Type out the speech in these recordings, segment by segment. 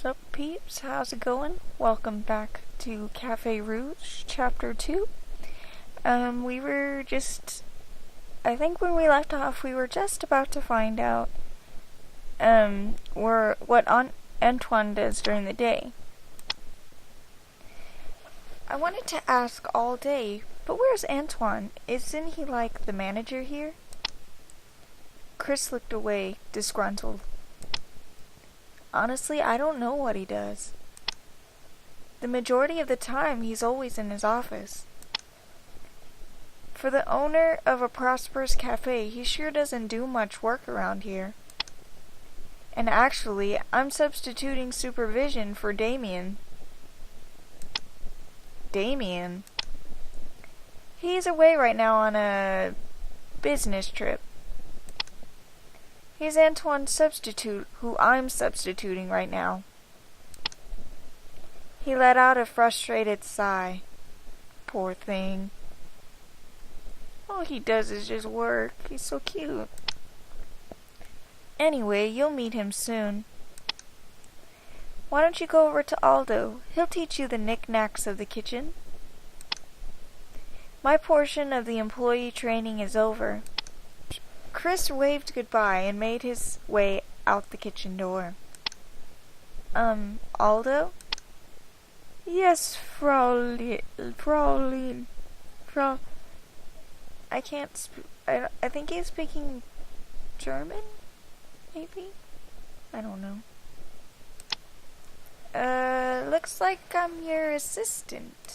up, peeps? How's it going? Welcome back to Cafe Rouge, Chapter 2. I think when we left off, we were just about to find out, what Antoine does during the day. I wanted to ask all day, but where's Antoine? Isn't he like the manager here? Chris looked away, disgruntled. Honestly, I don't know what he does. The majority of the time, he's always in his office. For the owner of a prosperous cafe, he sure doesn't do much work around here. And actually, I'm substituting supervision for Damien. Damien? He's away right now on a business trip. He's Antoine's substitute, who I'm substituting right now. He let out a frustrated sigh. Poor thing. All he does is just work. He's so cute. Anyway, you'll meet him soon. Why don't you go over to Aldo? He'll teach you the knickknacks of the kitchen. My portion of the employee training is over. Chris waved goodbye and made his way out the kitchen door. Aldo? Yes, Frau... I can't I think he's speaking German? Maybe? I don't know. Looks like I'm your assistant.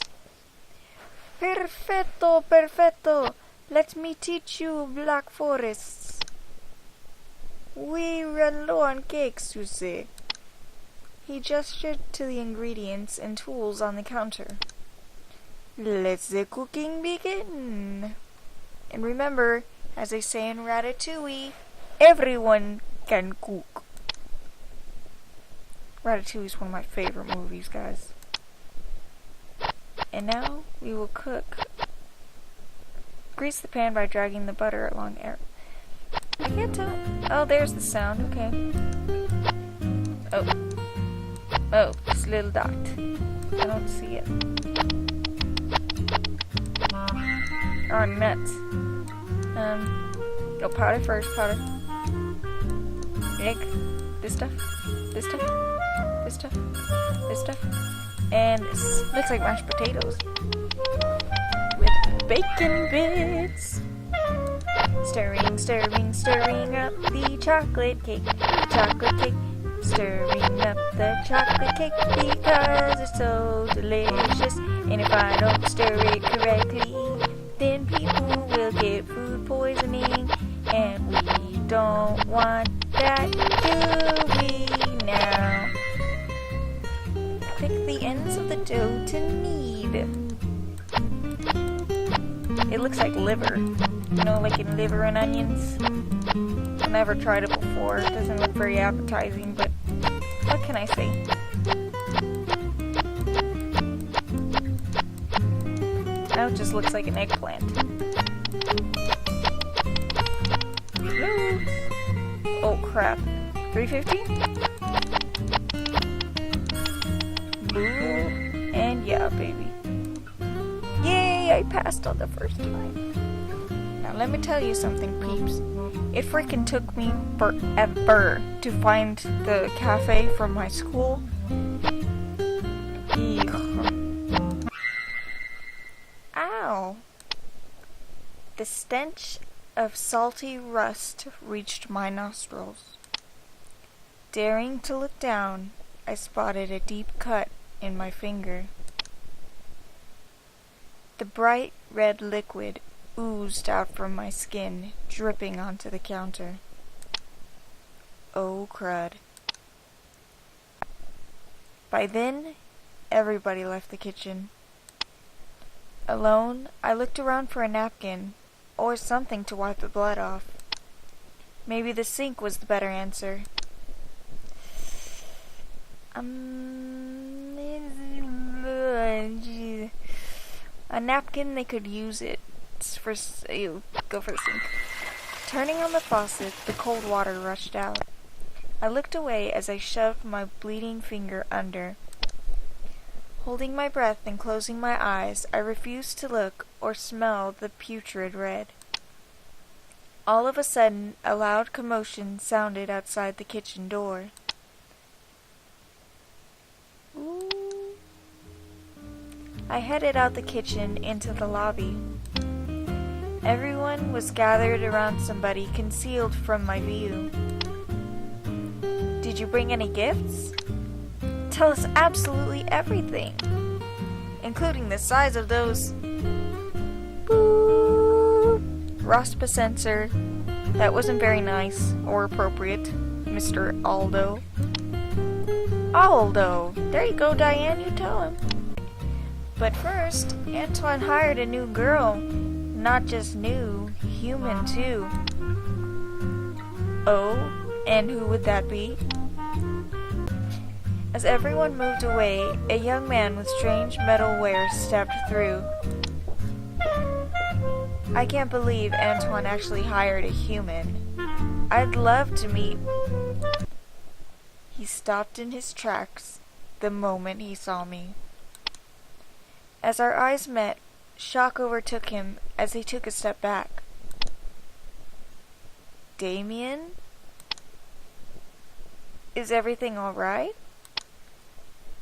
Perfetto, perfetto. Let me teach you Black Forests. We run low on cakes, you see. He gestured to the ingredients and tools on the counter. Let the cooking begin. And remember, as they say in Ratatouille, everyone can cook. Ratatouille is one of my favorite movies, guys. And now we will cook. Grease the pan by dragging the butter along air. I can't tell. Oh, there's the sound. Okay. Oh, this little dot. I don't see it. Oh, nuts. Go powder first. Powder. Egg. This stuff. This stuff. This stuff. This stuff. And this looks like mashed potatoes. With bacon bits. Stirring, stirring, stirring up the chocolate cake. Chocolate cake. Stirring up the chocolate cake because it's so delicious. And if I don't stir it correctly, then people will get food poisoning. And we don't want that, do we now? Pick the ends of the dough to knead. It looks like liver. You know, like in liver and onions. I've never tried it before. It doesn't look very appetizing, but what can I say? Now it just looks like an eggplant. Oh crap. 350? Boo. And yeah, baby. Yay, I passed on the first time. Now let me tell you something, peeps. It freaking took me forever to find the cafe from my school. Eugh. Ow. The stench of salty rust reached my nostrils. Daring to look down, I spotted a deep cut in my finger. The bright red liquid oozed out from my skin, dripping onto the counter. Oh, crud. By then, everybody left the kitchen. Alone, I looked around for a napkin, or something to wipe the blood off. Maybe the sink was the better answer. A napkin, they could use it. Go for the sink. Turning on the faucet, the cold water rushed out. I looked away as I shoved my bleeding finger under. Holding my breath and closing my eyes, I refused to look or smell the putrid red. All of a sudden, a loud commotion sounded outside the kitchen door. Ooh. I headed out the kitchen into the lobby. Everyone was gathered around somebody concealed from my view. Did you bring any gifts? Tell us absolutely everything, including the size of those Raspa sensor. That wasn't very nice or appropriate, Mr. Aldo. Aldo! There you go, Diane, you tell him. But first, Antoine hired a new girl. Not just new, human too. Oh, and who would that be? As everyone moved away, a young man with strange metal wares stepped through. I can't believe Antoine actually hired a human. I'd love to meet... He stopped in his tracks the moment he saw me. As our eyes met, shock overtook him as he took a step back. Damien? Is everything all right?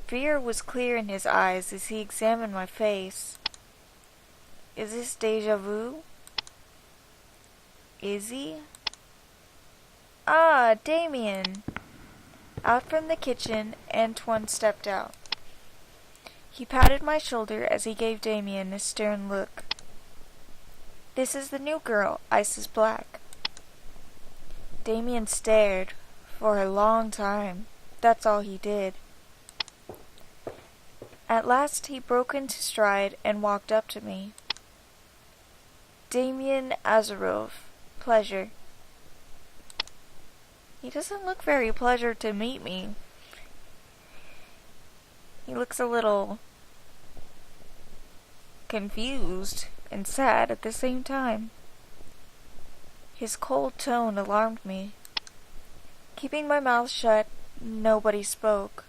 Fear was clear in his eyes as he examined my face. Is this deja vu? Is he? Ah, Damien! Out from the kitchen, Antoine stepped out. He patted my shoulder as he gave Damien a stern look. This is the new girl, Isis Black. Damien stared for a long time. That's all he did. At last he broke into stride and walked up to me. Damien Azarov, pleasure. He doesn't look very pleased to meet me. He looks a little confused and sad at the same time. His cold tone alarmed me. Keeping my mouth shut, nobody spoke.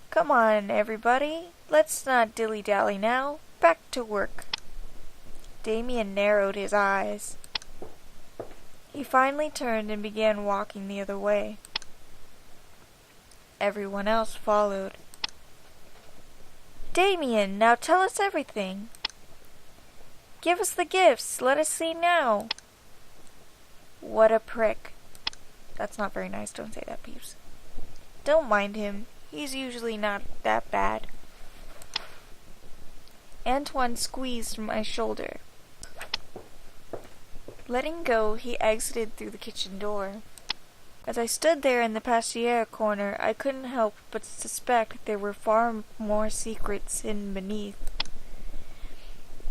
Come on, everybody. Let's not dilly-dally now. Back to work. Damien narrowed his eyes. He finally turned and began walking the other way. Everyone else followed. Damien, now tell us everything. Give us the gifts. Let us see now. What a prick. That's not very nice. Don't say that, peeps. Don't mind him. He's usually not that bad. Antoine squeezed my shoulder. Letting go, he exited through the kitchen door. As I stood there in the pastier corner, I couldn't help but suspect there were far more secrets hidden beneath.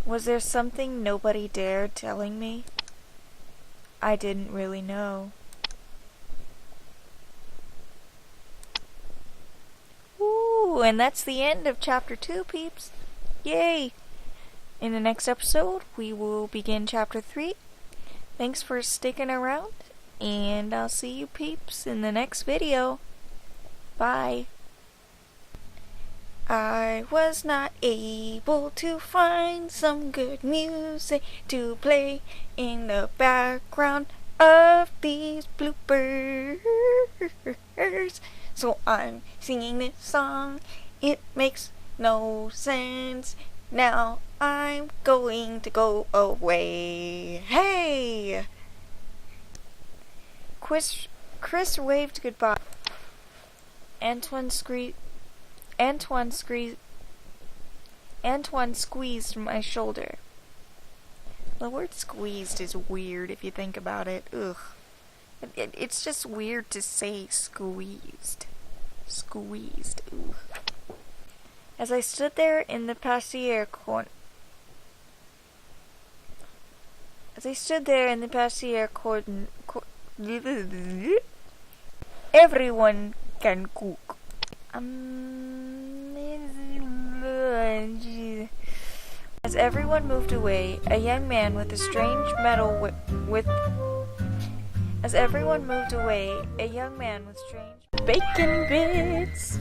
Was there something nobody dared telling me? I didn't really know. Ooh, and that's the end of Chapter 2, peeps. Yay! In the next episode, we will begin Chapter 3. Thanks for sticking around, and I'll see you peeps in the next video. Bye. I was not able to find some good music to play in the background of these bloopers, so I'm singing this song. It makes no sense. Now I'm going to go away. Hey! Chris waved goodbye. Antoine squeezed my shoulder. The word squeezed is weird if you think about it. Ugh. It's just weird to say squeezed. Squeezed. Ugh. As I stood there in the pastier corner, everyone can cook. As everyone moved away, a young man with a strange metal As everyone moved away, a young man with strange bacon bits